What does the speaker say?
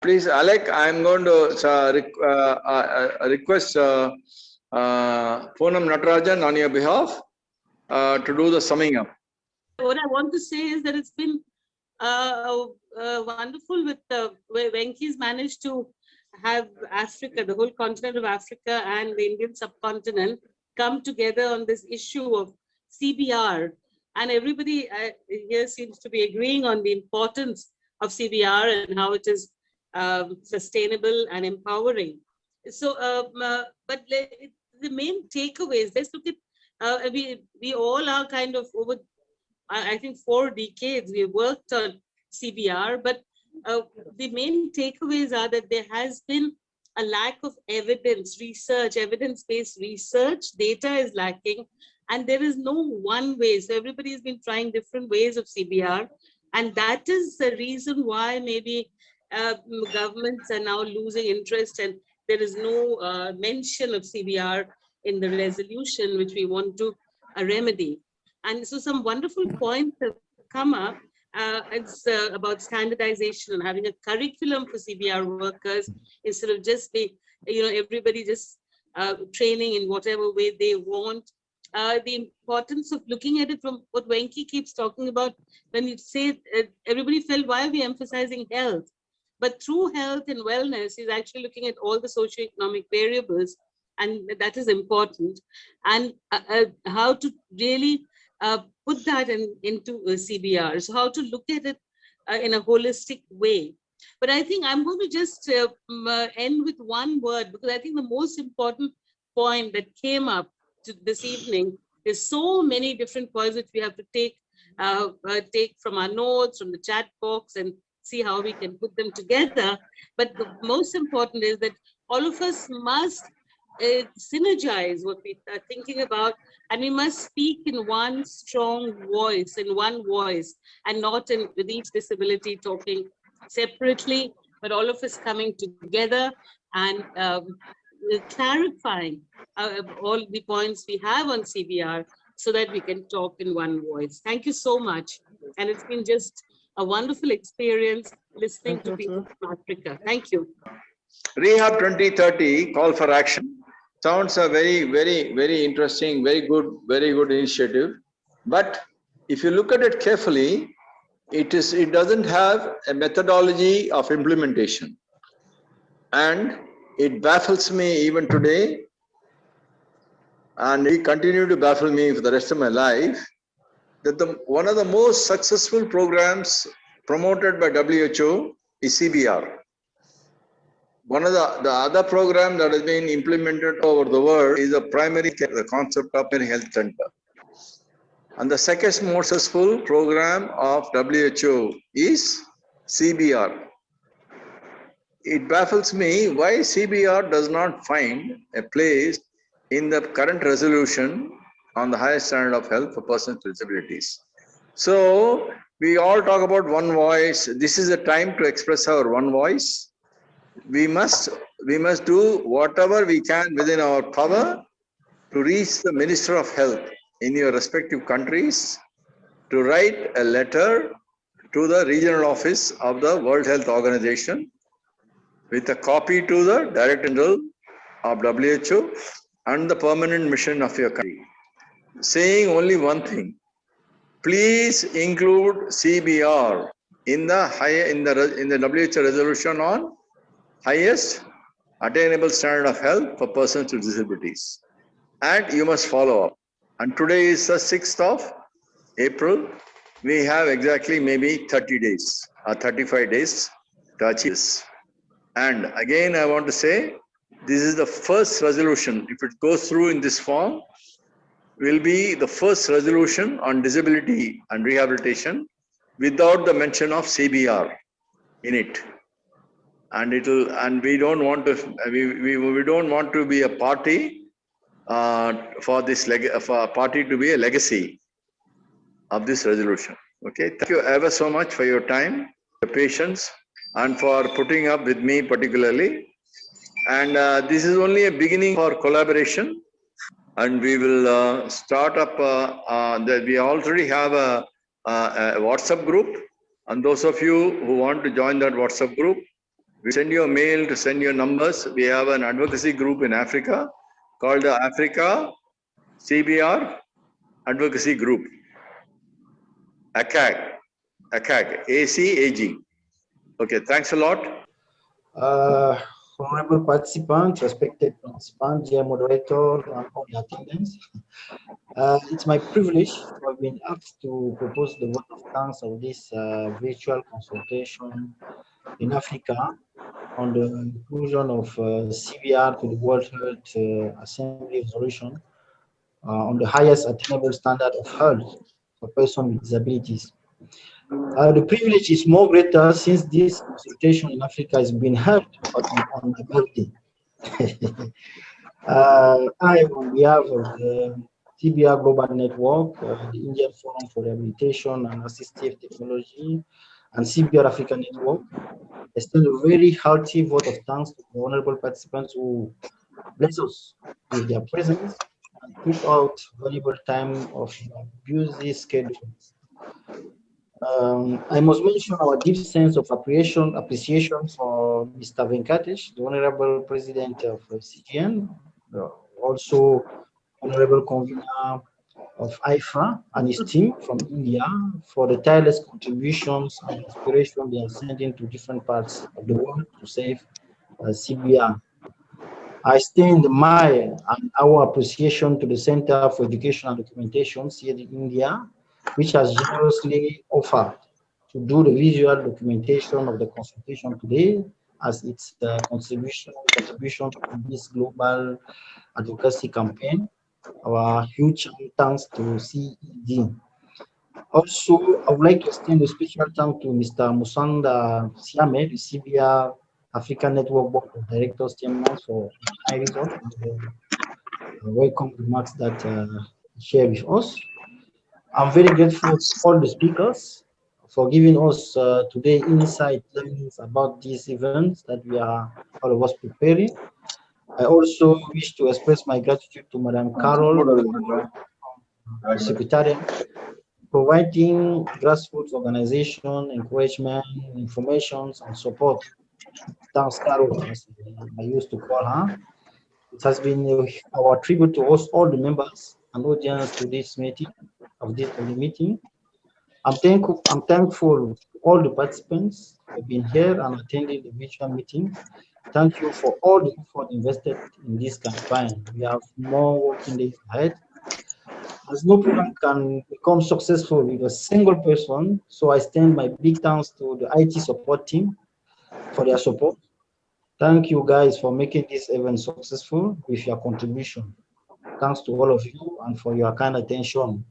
Please, Alec, I'm going to request Poonam Natarajan on your behalf to do the summing up. What I want to say is that it's been wonderful with where Venki's managed to have Africa, the whole continent of Africa and the Indian subcontinent come together on this issue of CBR. And everybody here seems to be agreeing on the importance of CBR and how it is sustainable and empowering. So, but the main takeaways, let's look at, we all are kind of over, I think 4 decades we worked on CBR, but the main takeaways are that there has been a lack of evidence, research, evidence-based research, data is lacking, and there is no one way. So everybody has been trying different ways of CBR, and that is the reason why maybe governments are now losing interest, and there is no mention of CBR in the resolution which we want to remedy. And so some wonderful points have come up. It's about standardization and having a curriculum for CBR workers instead of just everybody just training in whatever way they want. The importance of looking at it from what Venki keeps talking about when you say everybody felt, why are we emphasizing health? But through health and wellness, he's actually looking at all the socioeconomic variables, and that is important. And how to really put that into CBR. So how to look at it in a holistic way. But I think I'm going to just end with one word, because I think the most important point that came up this evening, there's so many different points that we have to take from our notes, from the chat box, and see how we can put them together. But the most important is that all of us must synergize what we are thinking about, and we must speak in one strong voice, and not with each disability talking separately, but all of us coming together and clarifying all the points we have on CBR so that we can talk in one voice. Thank you so much. And it's been just a wonderful experience listening to people from Africa. Thank you. Rehab 2030 call for action sounds a very, very, very interesting, very good initiative. But if you look at it carefully, it doesn't have a methodology of implementation, and it baffles me even today, and it continue to baffle me for the rest of my life, that one of the most successful programs promoted by WHO is CBR. One of the other program that has been implemented over the world is the concept of primary health center. And the second most successful program of WHO is CBR. It baffles me why CBR does not find a place in the current resolution on the highest standard of health for persons with disabilities. So we all talk about one voice. This is a time to express our one voice. We must do whatever we can within our power to reach the Minister of Health in your respective countries, to write a letter to the regional office of the World Health Organization with a copy to the Director General of WHO and the permanent mission of your country, saying only one thing: please include CBR in the WHO resolution on highest attainable standard of health for persons with disabilities. And you must follow up. And today is the 6th of April. We have exactly maybe 30 days or 35 days to achieve this. And again, I want to say, this is the first resolution. If it goes through in this form, will be the first resolution on disability and rehabilitation without the mention of CBR in it. And we don't want to be a party for a party to be a legacy of this resolution. Okay, thank you ever so much for your time, your patience, and for putting up with me particularly. And this is only a beginning for collaboration, and we will start up that we already have a WhatsApp group, and those of you who want to join that WhatsApp group, We send you a mail to send your numbers. We have an advocacy group in Africa called the Africa CBR Advocacy Group. ACAG, ACAG. Okay, thanks a lot. Honorable participants, respected participants, dear moderator, and all the attendants. It's my privilege to have been asked to propose the vote of thanks of this virtual consultation in Africa on the inclusion of CBR to the World Health Assembly resolution on the highest attainable standard of health for persons with disabilities. The privilege is more greater since this consultation in Africa is being held on my birthday. I, on behalf of the CBR Global Network, the Indian Forum for Rehabilitation and Assistive Technology, and CBR Africa Network, extend a very hearty vote of thanks to the honorable participants who bless us with their presence and took out valuable time of your busy schedules. I must mention our deep sense of appreciation for Mr. Venkatesh, the Honorable President of CGN, also Honorable Convener of IFRA and his team from India for the tireless contributions and inspiration they are sending to different parts of the world to save CBR. I extend my and our appreciation to the Center for Education and Documentation here in India, which has generously offered to do the visual documentation of the consultation today as its contribution to this global advocacy campaign. Our huge thanks to CED. Also, I would like to extend a special thanks to Mr. Musanda Siame, the CBR African Network Board of Directors Chairman, for high result and the welcome remarks that share with us. I'm very grateful to all the speakers for giving us today insight learnings about these events that we are all of us preparing. I also wish to express my gratitude to Madam Carol, the Secretariat, providing grassroots organization, encouragement, information, and support. Thanks, Carol, as I used to call her. It has been our tribute to host all the members and audience to this meeting of the meeting. I'm thankful to all the participants who have been here and attended the virtual meeting. Thank you for all the effort invested in this campaign. We have more working days ahead. As no program can become successful with a single person, so I extend my big thanks to the IT support team for their support. Thank you guys for making this event successful with your contribution. Thanks to all of you and for your kind attention.